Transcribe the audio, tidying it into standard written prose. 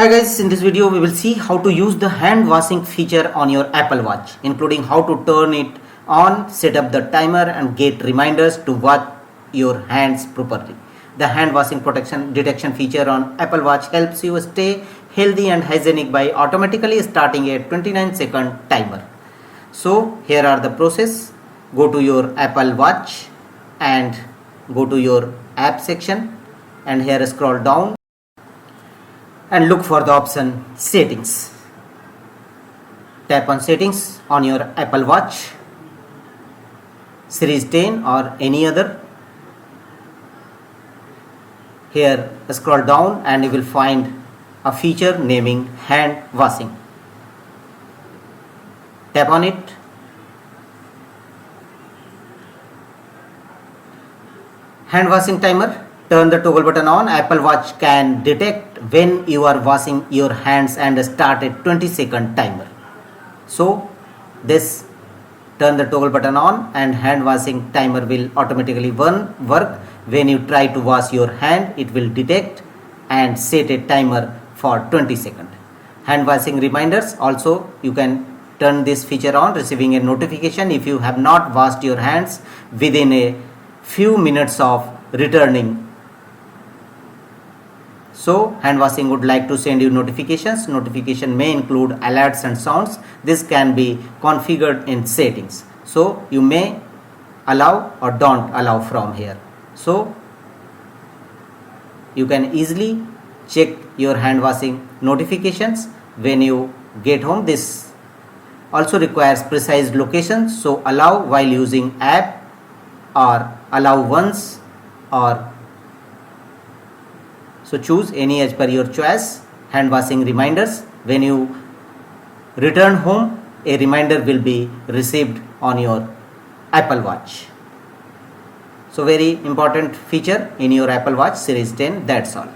Hi guys, in this video we will see how to use the hand washing feature on your Apple Watch, including how to turn it on, set up the timer and get reminders to wash your hands properly. The hand washing protection detection feature on Apple Watch helps you stay healthy and hygienic by automatically starting a 29-second timer. So here are the process. Go to your Apple Watch and go to your app section and here scroll down and look for the option settings. Tap on settings on your Apple Watch series 10 or any other. Here scroll down and you will find a feature naming hand washing. Tap on it. Hand washing timer. Turn the toggle button on. Apple Watch can detect when you are washing your hands and start a 20-second timer. So this turn the toggle button on and hand washing timer will automatically work. When you try to wash your hand, it will detect and set a timer for 20 seconds. Hand washing reminders, also you can turn this feature on, receiving a notification if you have not washed your hands within a few minutes of returning. So hand washing would like to send you notifications. Notification may include alerts and sounds. This can be configured in settings. So you may allow or don't allow from here. So you can easily check your hand washing notifications when you get home. This also requires precise location. So allow while using app or allow once or so choose any as per your choice. Hand washing reminders. When you return home, a reminder will be received on your Apple Watch. So very important feature in your Apple Watch series 10. That's all.